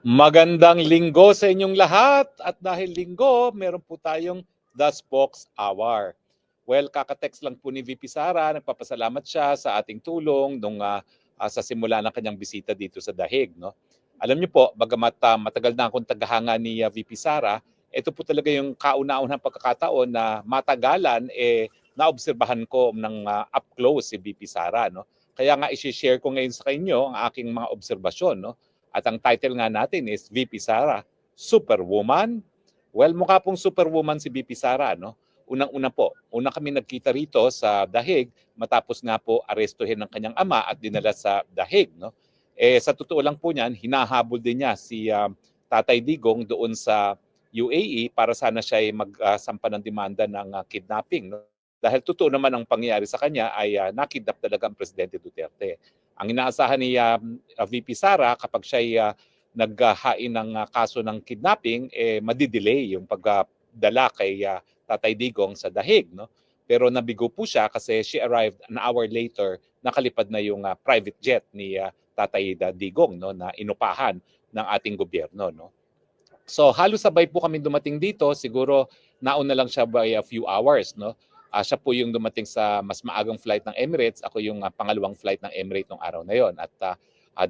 Magandang linggo sa inyong lahat at dahil linggo, meron po tayong The Spokes Hour. Well, kakatext lang po ni VP Sara, nagpapasalamat siya sa ating tulong sa simula ng kanyang bisita dito sa Dahig. No? Alam niyo po, bagamat matagal na akong tagahanga ni VP Sara, ito po talaga yung kauna-unahang pagkakataon na matagalan naobserbahan ko ng up close si VP Sara. No? Kaya nga i-share ko ngayon sa inyo ang aking mga obserbasyon. No? At ang title nga natin is VP Sara, Superwoman. Well, mukha pong superwoman si VP Sara, no? Unang-una po, una kami nagkita rito sa Dahig matapos nga po arestuhin ng kanyang ama at dinala sa Dahig, no? Sa totoo lang po niyan, hinahabol din niya si Tatay Digong doon sa UAE para sana siya ay magsampa ng demanda ng kidnapping, no? Dahil totoo naman ang pangyayari sa kanya ay nakidnap talaga ang Presidente Duterte. Ang inaasahan ni VP Sara kapag siya naghahain ng kaso ng kidnapping, madidelay yung pagdala kay Tatay Digong sa Dahig. No? Pero nabigo po siya kasi she arrived an hour later, nakalipad na yung private jet ni Tatay Digong, no, na inupahan ng ating gobyerno. No? So halos sabay po kami dumating dito, siguro nauna lang siya by a few hours. No? Siya po yung dumating sa mas maagang flight ng Emirates, ako yung pangalawang flight ng Emirates nung araw na yon. At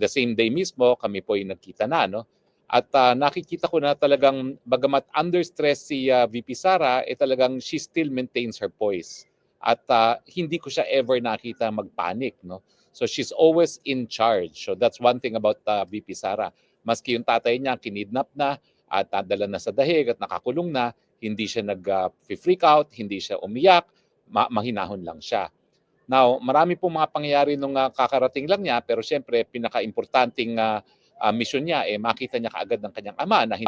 the same day mismo, kami po yung nagkita na. No? At nakikita ko na talagang bagamat under stress si VP Sara, talagang she still maintains her poise. At hindi ko siya ever nakita magpanic. No? So she's always in charge. So that's one thing about VP Sara. Maski yung tatay niya kinidnap na at nadala na sa Dahig at nakakulong na, hindi siya nag-freak out, hindi siya umiyak, mahinahon lang siya. Now, marami pong mga pangyayari nung kakarating lang niya, pero siyempre, pinaka-importanting mission niya, makita niya kaagad ng kanyang ama na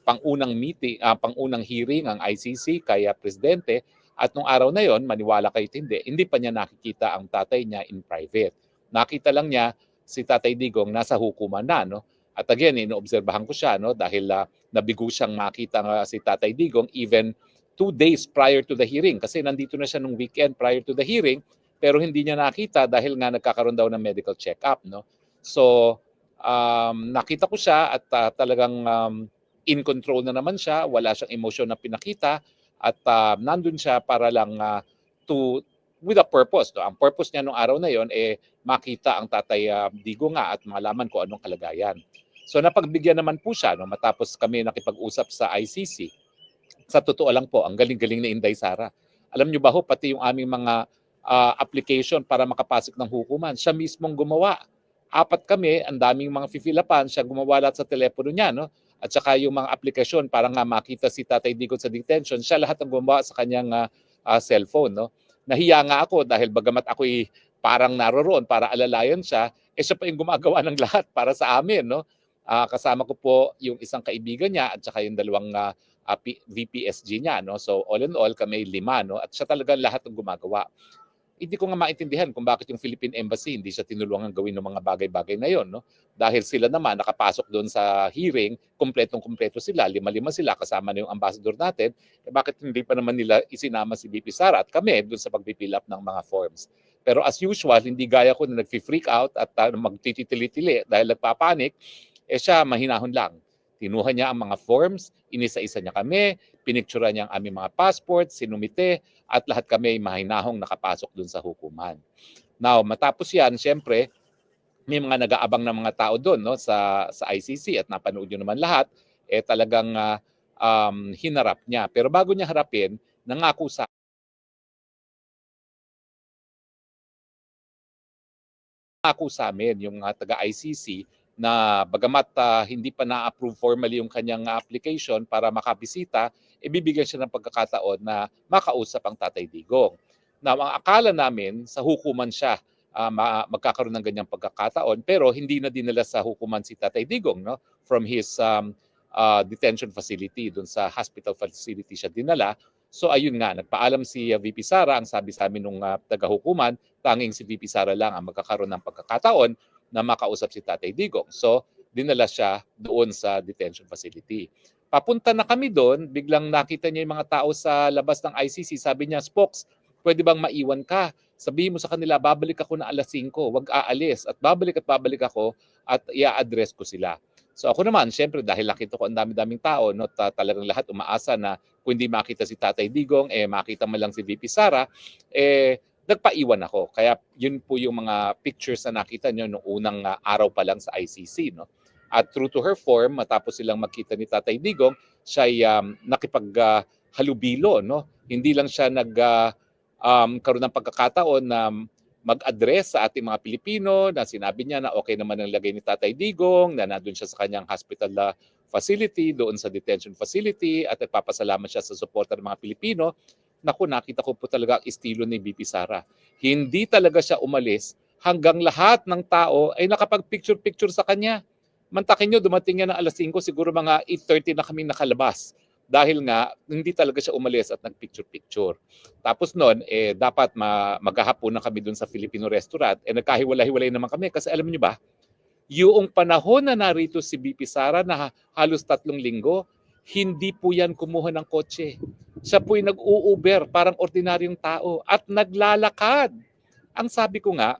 pangunang meeting, pangunang hearing ang ICC kay Presidente, at nung araw na yon, maniwala kayo hindi pa niya nakikita ang tatay niya in private. Nakita lang niya si Tatay Digong nasa hukuman na, no? At again, inoobserbahan ko siya, no? Dahil nabigo siyang makita si Tatay Digong even 2 days prior to the hearing. Kasi nandito na siya nung weekend prior to the hearing, pero hindi niya nakita dahil nga nagkakaroon daw ng medical check-up. No? So, nakita ko siya at talagang in control na naman siya. Wala siyang emotion na pinakita at nandun siya para lang with a purpose. No? Ang purpose niya nung araw na yon makita ang Tatay Digo nga at malaman kung anong kalagayan. So napagbigyan naman po siya no, matapos kami nakipag-usap sa ICC. Sa totoo lang po, ang galing-galing ni Inday Sara. Alam niyo ba ho, pati yung aming mga application para makapasok ng hukuman, siya mismong gumawa. Apat kami, ang daming mga fifilapan, siya gumawa lahat sa telepono niya. No? At saka yung mga aplikasyon para nga makita si Tatay Digong sa detention, siya lahat ang gumawa sa kanyang cellphone. No? Nahiya nga ako dahil bagamat ako'y parang naroroon para alalayan siya, siya pa yung gumagawa ng lahat para sa amin. No? Kasama ko po yung isang kaibigan niya at saka yung dalawang VPSG niya. No? So all in all, kami 5. No? At siya talaga lahat ng gumagawa. Hindi ko nga maintindihan kung bakit yung Philippine Embassy hindi siya tinulungan gawin ng mga bagay-bagay na yon. No? Dahil sila naman nakapasok doon sa hearing, kumpletong-kumpleto sila, 5 sila, kasama na yung ambassador natin, bakit hindi pa naman nila isinama si VP Sara at kami doon sa pag-fill up ng mga forms. Pero as usual, hindi gaya ko na nag-freak out at magtitili-tili dahil nagpapanik, siya mahinahon lang. Tinuha niya ang mga forms, inisa-isa niya kami, pinictura niya ang aming mga passport, sinumite, at lahat kami ay mahinahong nakapasok dun sa hukuman. Now, matapos yan, siyempre, may mga nag-aabang na mga tao doon no, sa ICC at napanood nyo naman lahat, talagang hinarap niya. Pero bago niya harapin, nangako sa amin yung taga-ICC na bagamat hindi pa na-approve formally yung kanyang application para makabisita, ibibigyan siya ng pagkakataon na makausap ang Tatay Digong. Now, ang akala namin sa hukuman siya magkakaroon ng ganyang pagkakataon, pero hindi na dinala sa hukuman si Tatay Digong, no? From his detention facility, dun sa hospital facility siya dinala. So ayun nga, nagpaalam si VP Sara, ang sabi sa amin nung taga-hukuman, tanging si VP Sara lang ang magkakaroon ng pagkakataon na makausap si Tatay Digong. So, dinala siya doon sa detention facility. Papunta na kami doon, biglang nakita niya yung mga tao sa labas ng ICC. Sabi niya, Spokes, pwede bang maiwan ka? Sabihin mo sa kanila, babalik ako na alas 5, wag aalis. At babalik ako at i-address ko sila. So ako naman, syempre dahil nakita ko ang dami-daming tao, no, talagang lahat umaasa na kung hindi makita si Tatay Digong, makita man lang si VP Sara, nagpaiwan ako. Kaya yun po yung mga pictures na nakita nyo nung unang araw pa lang sa ICC. No? At true to her form, matapos silang magkita ni Tatay Digong, siya'y nakipaghalubilo. No? Hindi lang siya karoon ng pagkakataon na mag-address sa ating mga Pilipino na sinabi niya na okay naman ang lagay ni Tatay Digong, na nandun siya sa kanyang hospital facility, doon sa detention facility, at nagpapasalamat siya sa suporta ng mga Pilipino. Naku, nakita ko po talaga ang estilo ni VP Sara. Hindi talaga siya umalis hanggang lahat ng tao ay nakapag-picture-picture sa kanya. Mantakin nyo, dumating yan ng alas 5, siguro mga 8:30 na kaming nakalabas. Dahil nga, hindi talaga siya umalis at nag-picture-picture. Tapos noon, dapat maghahapon na kami dun sa Filipino restaurant. Nagkahiwalay-hiwalay naman kami kasi alam niyo ba, yung panahon na narito si BP Sara na halos 3 linggo, hindi po yan kumuha ng kotse. Siya po'y nag-u-Uber, parang ordinaryong tao, at naglalakad. Ang sabi ko nga,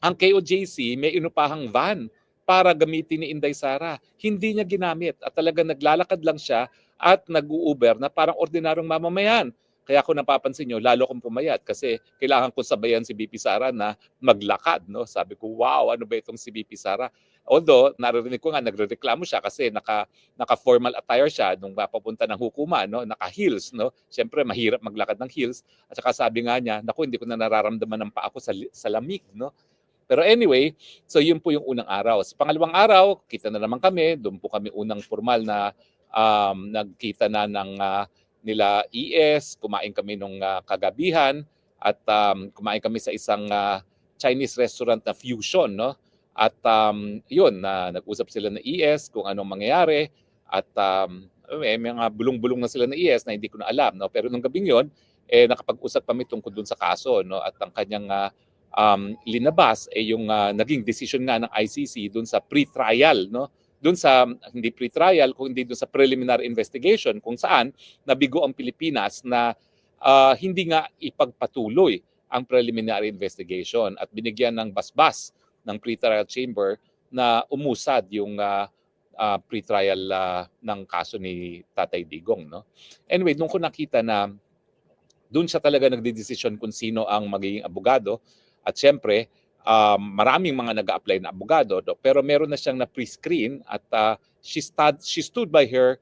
ang KOJC may inupahang van para gamitin ni Inday Sara. Hindi niya ginamit at talagang naglalakad lang siya at nag-u-Uber na parang ordinaryong mamamayan. Kaya ako napapansin nyo, lalo kong pumayat kasi kailangan ko sabayan si BP Sara na maglakad. No? Sabi ko, wow, ano ba itong si BP Sara? Although, naririnig ko nga, nagrereklamo siya kasi naka-formal attire siya nung papunta ng hukuman, no? Naka-heels. No? Siyempre, mahirap maglakad ng heels. At saka sabi nga niya, naku, hindi ko na nararamdaman ng paa ko sa lamig. No? Pero anyway, so yun po yung unang araw. Sa pangalawang araw, kita na naman kami. Doon po kami unang formal na nagkita na ng nila ES. Kumain kami nung kagabihan at kumain kami sa isang Chinese restaurant na Fusion. No? At yun, nag-usap sila ng ES kung anong mangyayari. At may mga bulong-bulong na sila ng ES na hindi ko na alam. No? Pero nung gabing yun, nakapag-usap kami tungkol dun sa kaso. No? At ang kanyang linabas yung naging decision nga ng ICC doon sa pre-trial, no? Doon sa hindi pre-trial kundi doon sa preliminary investigation kung saan nabigo ang Pilipinas na hindi nga ipagpatuloy ang preliminary investigation at binigyan ng basbas ng pre-trial chamber na umusad yung pre-trial ng kaso ni Tatay Digong, no? Anyway, nung ko nakita na doon siya talaga nagdedesisyon kung sino ang magiging abogado. At syempre, maraming mga nag-a-apply na abogado, pero meron na siyang na pre-screen at she stood by her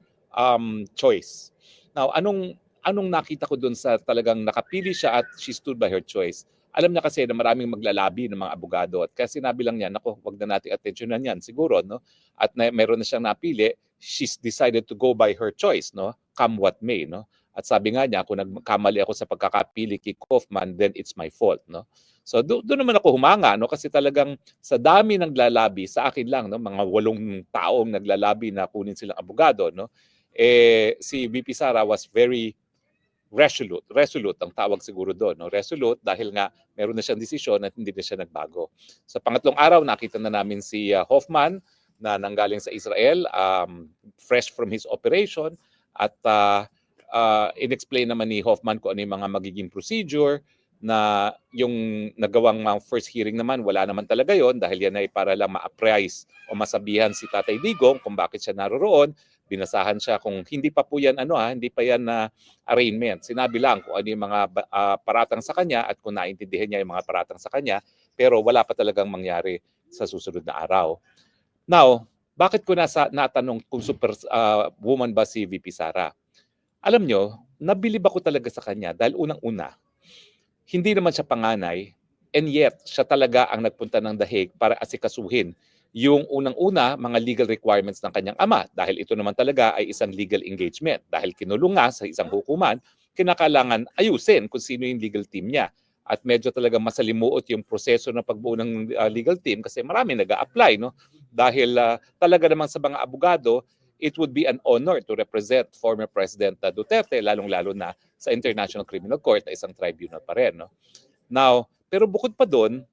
choice. Now, anong nakita ko doon sa talagang nakapili siya at she stood by her choice? Alam niya kasi na maraming maglalabi ng mga abogado at kaya sinabi lang niya, nako, wag na nating atensyonan yan siguro, no? At meron na siyang napili, she's decided to go by her choice, no? Come what may, no? At sabi nga niya, kung nagkamali ako sa pagkakapili kay Kaufman, then it's my fault, no? So doon naman ako humanga, no, kasi talagang sa dami ng naglalabi sa akin lang, no, mga 8 taong naglalabi na kunin silang abogado, no. Si VP Sara was very resolute ang tawag siguro doon, no. Resolute dahil nga meron na siyang desisyon at hindi na siya nagbago. Sa pangatlong araw nakita na namin si Hoffman na nanggaling sa Israel, fresh from his operation at in-explain naman ni Hoffman kung ano yung mga magiging procedure na yung nagawang first hearing naman, wala naman talaga yon dahil yan ay para lang ma-apprise o masabihan si Tatay Digong kung bakit siya naroroon. Binasahan siya kung hindi pa po yan, hindi pa yan na arraignment. Sinabi lang kung ano yung mga paratang sa kanya at kung naintindihan niya yung mga paratang sa kanya, pero wala pa talagang mangyari sa susunod na araw. Now, bakit ko natanong kung super woman ba si VP Sara? Alam nyo, nabilib ako talaga sa kanya dahil unang-una, hindi naman siya panganay, and yet siya talaga ang nagpunta ng The Hague para asikasuhin yung unang-una mga legal requirements ng kanyang ama dahil ito naman talaga ay isang legal engagement. Dahil kinulong nga sa isang hukuman, kinakailangan ayusin kung sino yung legal team niya. At medyo talaga masalimuot yung proseso ng pagbuo ng legal team kasi marami nag-a-apply. No? Dahil talaga naman sa mga abogado, it would be an honor to represent former President Duterte, lalong-lalo na sa International Criminal Court na isang tribunal pa rin. No? Now, pero bukod pa doon,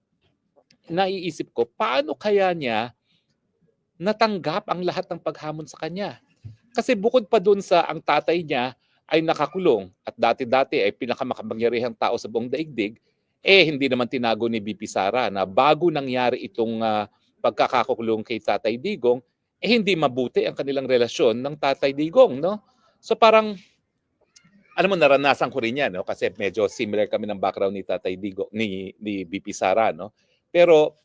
naiisip ko, paano kaya niya natanggap ang lahat ng paghamon sa kanya? Kasi bukod pa doon sa ang tatay niya ay nakakulong at dati-dati ay pinakamakapangyarihang tao sa buong daigdig, hindi naman tinago ni BP Sara na bago nangyari itong pagkakakulong kay Tatay Digong, hindi mabuti ang kanilang relasyon ng Tatay Digong, no? So parang, alam mo, naranasan ko rin yan, no? Kasi medyo similar kami ng background ni Tatay Digong, ni VP Sara, no? Pero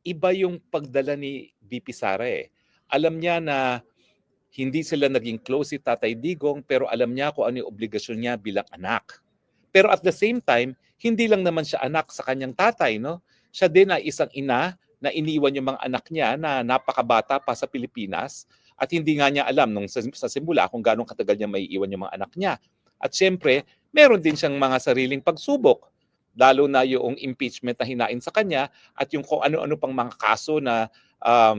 iba yung pagdala ni VP Sara eh. Alam niya na hindi sila naging close si Tatay Digong, pero alam niya kung ano yung obligasyon niya bilang anak. Pero at the same time, hindi lang naman siya anak sa kanyang tatay, no? Siya din ay isang ina na iniwan yung mga anak niya na napakabata pa sa Pilipinas at hindi nga niya alam nung sa simula kung gaano katagal niya maiiwan yung mga anak niya. At syempre, meron din siyang mga sariling pagsubok, lalo na yung impeachment na hinain sa kanya at yung kung ano-ano pang mga kaso na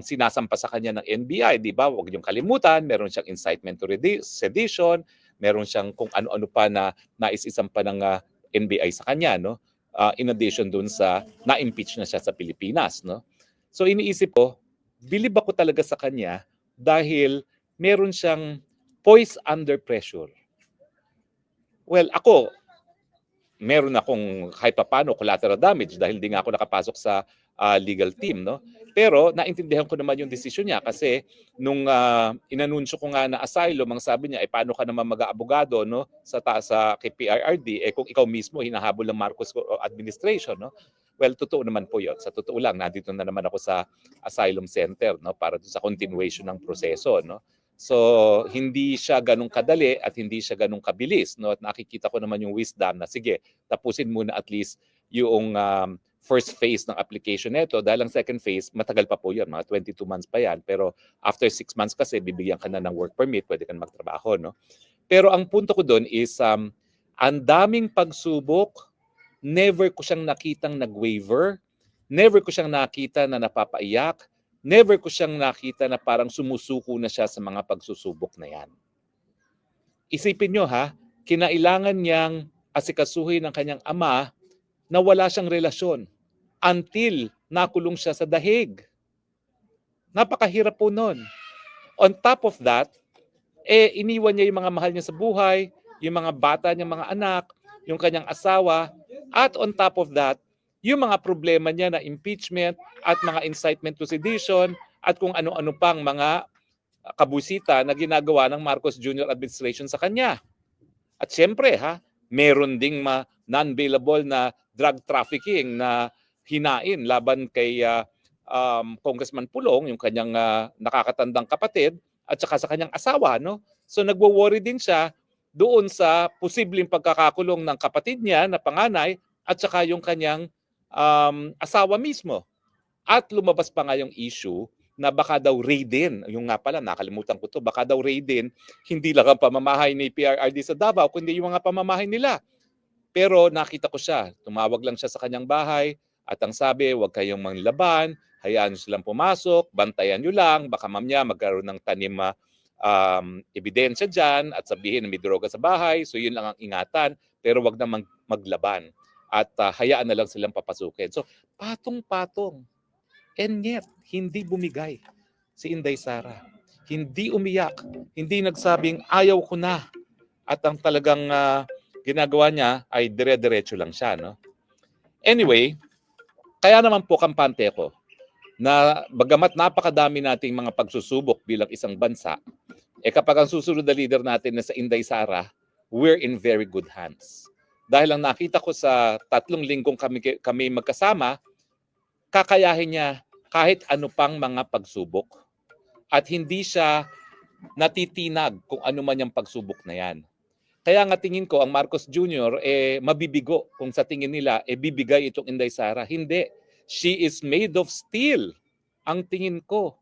sinasampa sa kanya ng NBI, di ba? Huwag niyong kalimutan, meron siyang incitement to sedition, meron siyang kung ano-ano pa na nais-isampa ng NBI sa kanya, no? In addition dun sa na-impeach na siya sa Pilipinas, no? So iniisip ko, bilib ako talaga sa kanya dahil meron siyang poise under pressure. Well, ako, meron akong kahit papaano collateral damage dahil di nga ako nakapasok sa legal team, no? Pero naintindihan ko naman yung desisyon niya kasi nung inanunsyo ko nga na asylum, ang sabi niya, paano ka naman mag-aabogado, no? Sa kay PRRD, kung ikaw mismo hinahabol ng Marcos administration, no? Well, totoo naman po 'yon. Sa totoo lang, nandito na naman ako sa asylum center, no, para sa continuation ng proseso, no? So, hindi siya ganun kadali at hindi siya ganun kabilis, no? At nakikita ko naman yung wisdom na sige, tapusin muna at least yung first phase ng application nito dahil ang second phase, matagal pa po yun, mga 22 months pa yan. Pero after 6 months kasi, bibigyan ka na ng work permit, pwede ka na magtrabaho, no? Pero ang punto ko doon is, ang daming pagsubok, never ko siyang nakitang nag-waiver, never ko siyang nakita na napapaiyak, never ko siyang nakita na parang sumusuko na siya sa mga pagsusubok na yan. Isipin nyo ha, kinailangan niyang asikasuhin ng kanyang ama na wala siyang relasyon until nakulong siya sa dahig. Napakahirap po nun. On top of that, iniwan niya yung mga mahal niya sa buhay, yung mga bata niyang mga anak, yung kanyang asawa, at on top of that, yung mga problema niya na impeachment at mga incitement to sedition at kung ano-ano pang mga kabusita na ginagawa ng Marcos Jr. administration sa kanya. At siyempre, meron ding non-bailable na drug trafficking na hinain laban kay Congressman Pulong, yung kanyang nakakatandang kapatid, at saka sa kanyang asawa, no? So nagwo-worry din siya doon sa posibleng pagkakakulong ng kapatid niya na panganay at saka yung kanyang asawa mismo. At lumabas pa nga yung issue na baka daw raidin, yung nga pala, nakalimutan ko to, baka daw raidin, hindi lang ang pamamahay ni PRRD sa Davao, kundi yung mga pamamahay nila. Pero nakita ko siya, tumawag lang siya sa kanyang bahay, at ang sabi, huwag kayong manlaban, hayaan nyo silang pumasok, bantayan nyo lang, baka mamaya magkaroon ng tanim ebidensya dyan, at sabihin na may droga sa bahay, so yun lang ang ingatan, pero wag na maglaban. At hayaan na lang silang papasukin. So, patong-patong. And yet, hindi bumigay si Inday Sara. Hindi umiyak. Hindi nagsabing, ayaw ko na. At ang talagang ginagawa niya ay dire-diretso lang siya. No? Anyway, kaya naman po kampante ko na bagamat napakadami nating mga pagsusubok bilang isang bansa, kapag ang susunod na leader natin na sa Inday Sara, we're in very good hands. Dahil ang nakita ko sa 3 linggong kami magkasama, kakayahin niya kahit ano pang mga pagsubok. At hindi siya natitinag kung ano man yung pagsubok na yan. Kaya nga tingin ko ang Marcos Jr. Mabibigo kung sa tingin nila bibigay itong Inday Sara. Hindi. She is made of steel. Ang tingin ko.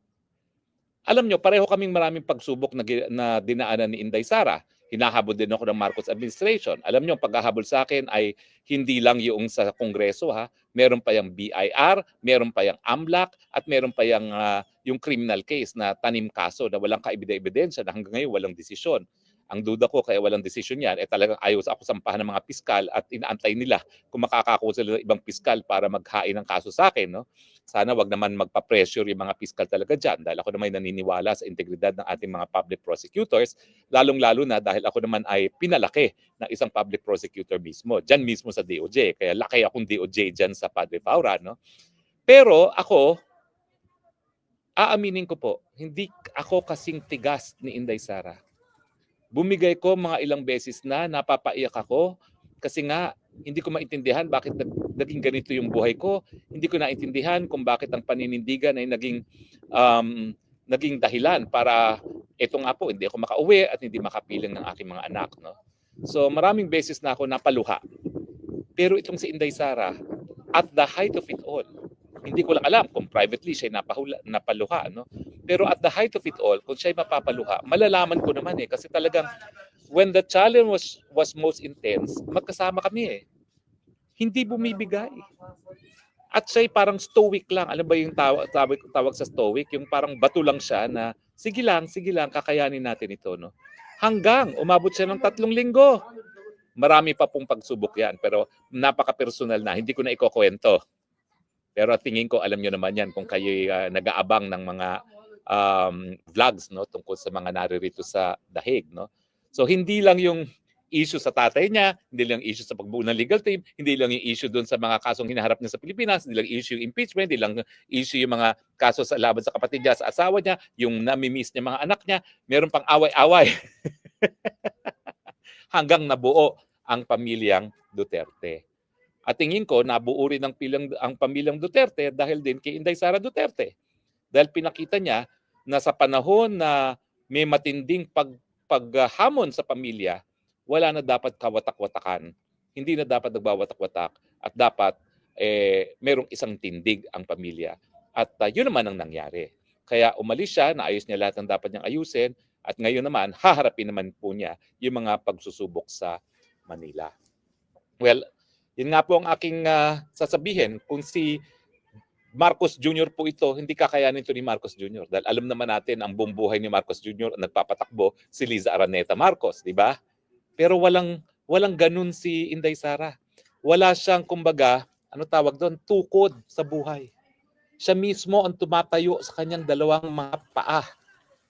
Alam nyo, pareho kaming maraming pagsubok na dinaanan ni Inday Sara. Hinahabol din ako ng Marcos administration. Alam nyo, ang paghahabol sa akin ay hindi lang yung sa Kongreso. Meron pa yung BIR, meron pa yung AMLAC, at meron pa yung criminal case na tanim kaso na walang kaebidensya na hanggang ngayon walang desisyon. Ang duda ko kaya walang desisyon yan, talagang ayaw ako sampahan ng mga piskal at inaantay nila kung makakakuha sila ng ibang piskal para maghain ng kaso sa akin. No? Sana wag naman magpa-pressure yung mga piskal talaga dyan dahil ako naman naniniwala sa integridad ng ating mga public prosecutors, lalong-lalo na dahil ako naman ay pinalaki ng isang public prosecutor mismo, dyan mismo sa DOJ. Kaya laki akong DOJ dyan sa Padre Paura. No? Pero ako, aaminin ko po, hindi ako kasing tigas ni Inday Sara. Bumigay ko mga ilang beses na napapaiyak ako kasi nga hindi ko maintindihan bakit naging ganito yung buhay ko. Hindi ko naintindihan kung bakit ang paninindigan ay naging dahilan para ito nga po, hindi ako makauwi at hindi makapiling ng aking mga anak. No? So maraming beses na ako napaluha. Pero itong si Inday Sara, at the height of it all, hindi ko lang alam kung privately siya napaluha. No? Pero at the height of it all, kung siya mapapaluha, malalaman ko naman kasi talagang when the challenge was most intense, magkasama kami Hindi bumibigay. At siya'y parang stoic lang. Alam ba yung tawag sa stoic? Yung parang bato lang siya na, sige lang, kakayanin natin ito. No? Hanggang umabot siya ng 3 linggo. Marami pa pong pagsubok yan, pero napaka-personal na. Hindi ko na ikukwento. Pero tingin ko, alam nyo naman yan kung kayo nag-aabang ng mga vlogs tungkol sa mga naririto sa dahig. No? So hindi lang yung issue sa tatay niya, hindi lang issue sa pagbuo ng legal team, hindi lang yung issue doon sa mga kasong hinaharap niya sa Pilipinas, hindi lang issue yung impeachment, hindi lang issue yung mga kaso sa laban sa kapatid niya, sa asawa niya, yung nami-miss niya mga anak niya, meron pang away-away. Hanggang nabuo ang pamilyang Duterte. At tingin ko, nabuo rin ang pamilyang Duterte dahil din kay Inday Sara Duterte. Dahil pinakita niya na sa panahon na may matinding paghamon sa pamilya, wala na dapat kawatak-watakan. Hindi na dapat nagbawatak-watak at dapat merong isang tindig ang pamilya. At yun naman ang nangyari. Kaya umalis siya, naayos niya lahat ng dapat niyang ayusin at ngayon naman, haharapin naman po niya yung mga pagsusubok sa Manila. Well, yun nga po ang aking sasabihin. Kung si Marcos Jr. po ito, hindi kakayanin ito ni Marcos Jr. Dahil alam naman natin ang buong buhay ni Marcos Jr. nagpapatakbo si Liza Araneta Marcos, di ba? Pero walang ganun si Inday Sara. Wala siyang, kumbaga, tawag doon, tukod sa buhay. Siya mismo ang tumatayo sa kanyang dalawang mga paa.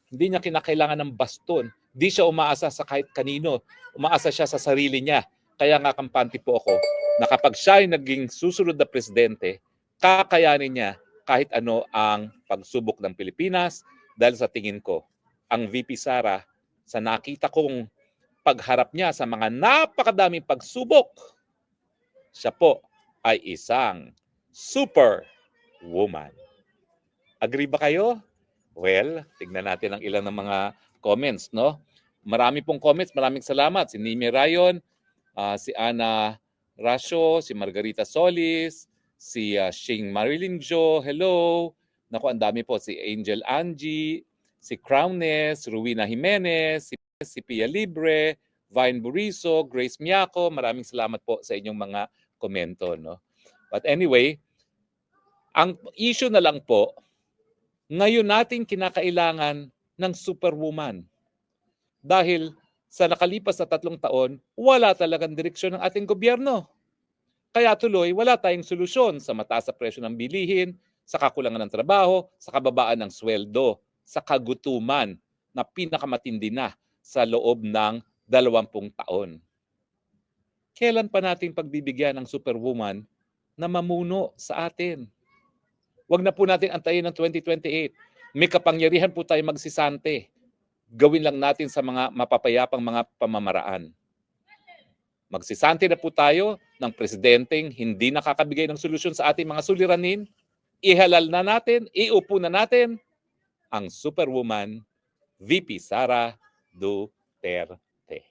Hindi niya kinakailangan ng baston. Hindi siya umaasa sa kahit kanino. Umaasa siya sa sarili niya. Kaya nga kampante po ako na kapag siya ay naging susunod na presidente, kakayanin niya kahit ano ang pagsubok ng Pilipinas dahil sa tingin ko, ang VP Sara, sa nakita kong pagharap niya sa mga napakadaming pagsubok, siya po ay isang super woman. Agree ba kayo? Well, tignan natin ang ilan ng mga comments, no? Marami pong comments, maraming salamat. Si Nimi Rayon, si Ana Rasio, si Margarita Solis, si Shing Marilyn Jo, hello. Naku, ang dami po. Si Angel Angie, si Crownness, Ruina Jimenez, si Pia Libre, Vine Buriso, Grace Miaco, maraming salamat po sa inyong mga komento. No? But anyway, ang issue na lang po, ngayon natin kinakailangan ng superwoman. Dahil sa nakalipas na 3 taon, wala talagang direksyon ng ating gobyerno. Kaya tuloy, wala tayong solusyon sa mataas na presyo ng bilihin, sa kakulangan ng trabaho, sa kababaan ng sweldo, sa kagutuman na pinakamatindi na sa loob ng 20 taon. Kailan pa natin pagbibigyan ng superwoman na mamuno sa atin? Huwag na po natin antayin ng 2028. May kapangyarihan po tayo magsisante. Gawin lang natin sa mga mapapayapang mga pamamaraan. Magsisante na po tayo ng presidenteng hindi nakakabigay ng solusyon sa ating mga suliranin. Ihalal na natin, iupo na natin ang superwoman VP Sara Duterte.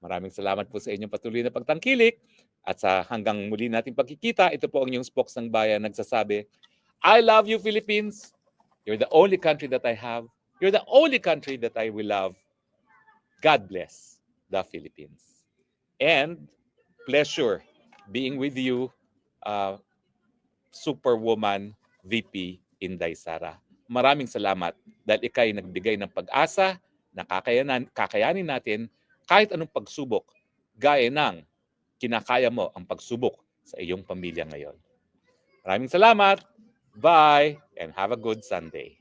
Maraming salamat po sa inyong patuloy na pagtangkilik at sa hanggang muli nating pagkikita, ito po ang inyong spokes ng bayan nagsasabi, I love you, Philippines. You're the only country that I have. You're the only country that I will love. God bless the Philippines. And pleasure being with you, Superwoman VP Inday Sara. Maraming salamat dahil ikay nagbigay ng pag-asa na kakayanin natin kahit anong pagsubok gaya ng kinakaya mo ang pagsubok sa iyong pamilya ngayon. Maraming salamat. Bye and have a good Sunday.